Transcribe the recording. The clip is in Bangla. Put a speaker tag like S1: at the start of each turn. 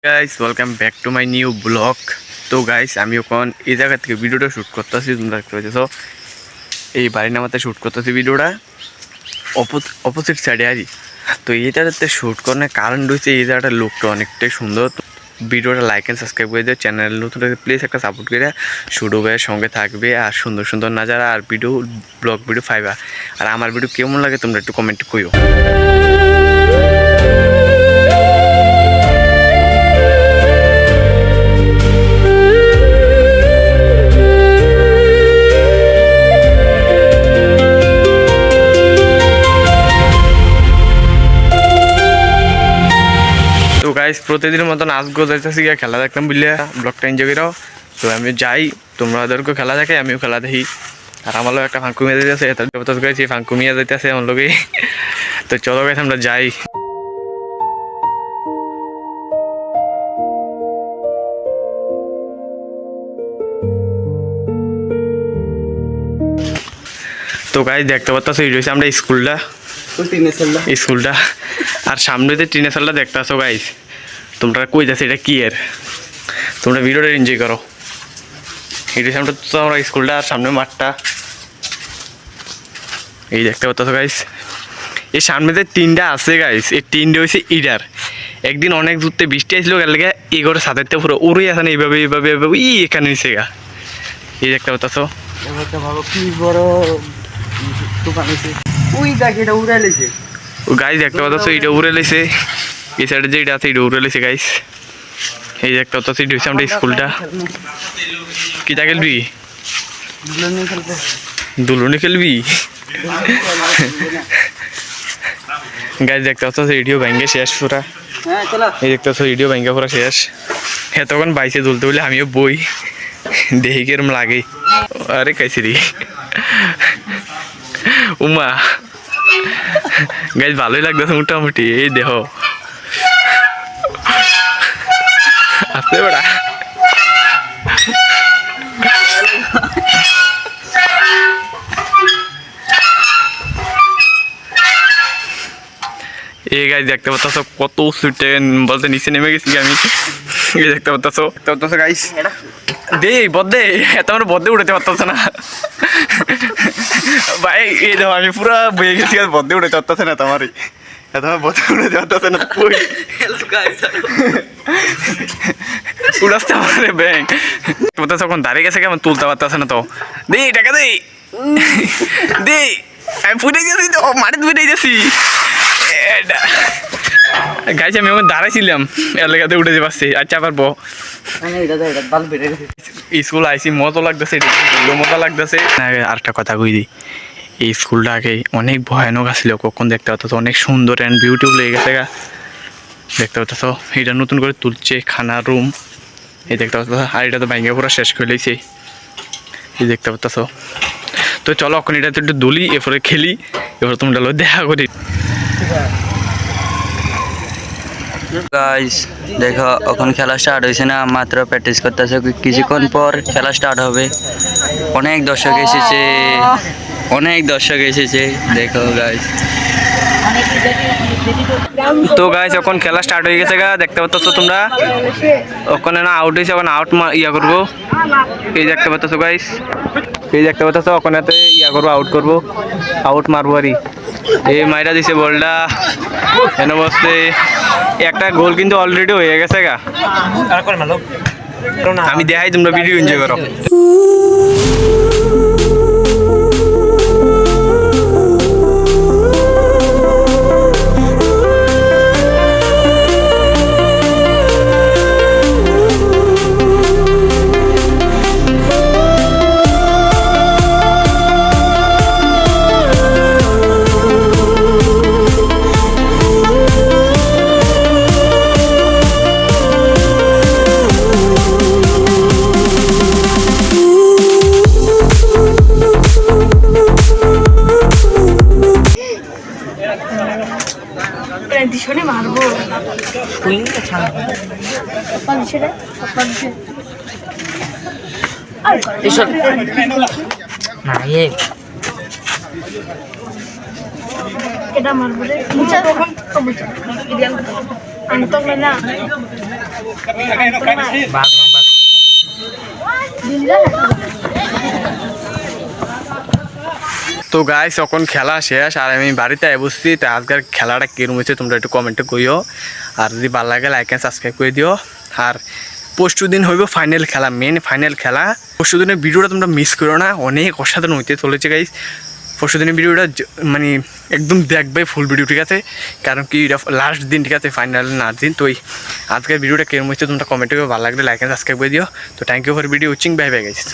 S1: Guys welcome back to my new blog. তো গাইস আমি এখন এই জায়গা থেকে ভিডিওটা শ্যুট করতেছি, তোমরা দেখতে পাচ্ছ এই বাড়ির নামাতে শ্যুট করতেছি ভিডিওটা অপোজিট সাইডে আছি। তো এই জায়গাতে শ্যুট করার কারণ রয়েছে এই জায়গাটার লুকটা অনেকটাই সুন্দর। ভিডিওটা লাইক অ্যান্ড সাবস্ক্রাইব করে দিও, চ্যানেল নতুন প্লিজ একটা সাপোর্ট করে শুরু ভাইয়ের সঙ্গে থাকবে আর সুন্দর সুন্দর নাজারা আর ভিডিও ব্লগ ভিডিও পাইবা। আর আমার ভিডিও কেমন লাগে তোমরা একটু কমেন্ট করিও। তো গাইস প্রতিদিনের মতন আজকেও যাইতেছি গিয়ে খেলা দেখতাম বুঝলে ব্লগটা এনজয় করো। তো আমি যাই, তোমাদেরকেও খেলা দেখে আমিও খেলা দেখি। আর আমার লোক একটা ফাঁকু মিয়া যাইতেছে, এত গেছি ফাঁকু মিয়া যাইতেছে আমার লোকে। তো চলো গাইস আমরা যাই। তো গাইস দেখতে পাচ্ছ এই রয়েছে আমরা স্কুলটা আর সামনে যে টিনের সালটা দেখতে আসো গাইস, তোমরা কই যাচ্ছে এটা কি এর, তোমরা ভিডিওটা এনজয় করো। এটা সামনে তো আমরা স্কুলটা আর সামনে মাঠটা এই দেখতে পাচ্ছ গাইস। এই সামনে যে টিনটা আছে গাইস, এই টিনটা হয়েছে ইডার। একদিন অনেক দূরতে বৃষ্টি আসছিল গেলে এই ঘরে সাথে পুরো উড়ে আসে না এইভাবে এইভাবে এইভাবে এখানে নিচে গা এই দেখতে পাচ্ছ। গাইস দেখতে পাচ্ছ এটা উড়ে লেছে, এই সাইডে যে এটা আছে এটা উড়ে লেছে গাইস। এই দেখতে পাচ্ছ এটা হচ্ছে আমাদের স্কুলটা। কিটা খেলবি? দুলুনি খেলবি? গাইস দেখতে পাচ্ছ রেডিও ভাঙ্গে শেষ পুরা। এই দেখতে পাচ্ছ রেডিও ভাঙ্গা পুরা শেষ। হ্যাঁ তখন বাইসে দুলতে বলে আমিও বই দেখি কিরম লাগে। আরে কাইছিরি উমা গাইস ভালোই লাগতেছে মোটামুটি। এই দেহ আসতে বেড়া এই গাইস দেখতে পাচ্ছ কত সুটে বলতে নিচে নেমে গেছি আমি। এই দেখতে পাচ্ছ গাইস দে বদে এত আমার বদে উঠাতে পারতেছে না ভাই। এই দেখো আমি পুরো বয়ে গেছি আর বদে উঠাতে পারতেছে না তোমারই, এত আমার বদে উঠাতে পারতেছে না। উড়াতে আমার ব্যাংক তোমার তখন দাঁড়িয়ে গেছে কেমন তুলতে পারতেছে না। তো দে টাকা দে দে, আমি ফুটে গেছি তো মাটিতে ফুটে গেছি। গাইছে আমি ওখানে দাঁড়াইছিলাম এলাকাতে উঠে পারছি। আচ্ছা পারবো স্কুল আইসি মজা লাগতেছে, মজা লাগতেছে। আরেকটা কথা কই দিই, এই স্কুলটা আগে অনেক ভয়ানক আসছিল, কখন দেখতে পাচ্ছ অনেক সুন্দর অ্যান্ড বিউটিফুল লেগে গেছে গা। দেখতে পাচ্ছ এটা নতুন করে তুলছে খানার রুম। এই দেখতে পাচ্ছ আর এটা তো ভাঙ্গা পুরো শেষ করে লেগেছে। এই দেখতে পাচ্ছ। তো চলো এখন এটা তো একটু দুলি এরপরে খেলি, এরপরে তোমরা দেখা করি।
S2: গাইস দেখো এখন খেলা স্টার্ট হয়েছে না, মাত্র প্র্যাকটিস করতেছে, কিছুক্ষণ পর খেলা স্টার্ট হবে। অনেক দর্শক এসেছে দেখো গাইস।
S1: তো গাইস এখন খেলা স্টার্ট হয়ে গেছে গা, দেখতে পাচ্ছ তোমরা ওখানে না আউট হয়েছে, ওখানে আউট ইয়া করবো। এই দেখতে পাচ্ছ গাইস, এই দেখতে পাচ্ছ ওখানে ইয়া করবো, আউট করবো, আউট মারবো আরই। এই মাইরা দিছে বলটা এনে বসতে একটা গোল কিন্তু অলরেডি হয়ে গেছে গা। আমি দেখাই তোমরা ভিডিও এনজয় করো।
S3: দিশনে মারবো এটা মারবো রে তখন আমি তো না
S1: তো গাইস এখন খেলা শেষ আর আমি বাড়িতে বসছি, তো আজকের খেলাটা কিরম হয়েছে তোমরা একটু কমেন্টে কইও, আর যদি ভালো লাগে লাইক অ্যান্ড সাবস্ক্রাইব করে দিও। আর পরশু দিন হইব ফাইনাল খেলা, মেন ফাইনাল খেলা। পরশু দিনের ভিডিওটা তোমরা মিস করো না, অনেক অসাধারণ হইতে চলেছে গাইস। পরশু দিনের ভিডিওটা মানে একদম দেখবে ফুল ভিডিও, ঠিক আছে? কারণ কি এটা লাস্ট দিন, ঠিক আছে, ফাইনাল না দিন। তো আজকের ভিডিওটা কেমন হচ্ছে তোমরা কমেন্টে ভালো লাগলে লাইক অ্যান্ড সাবস্ক্রাইব করে দিও। তো thank you for video watching, bye bye guys.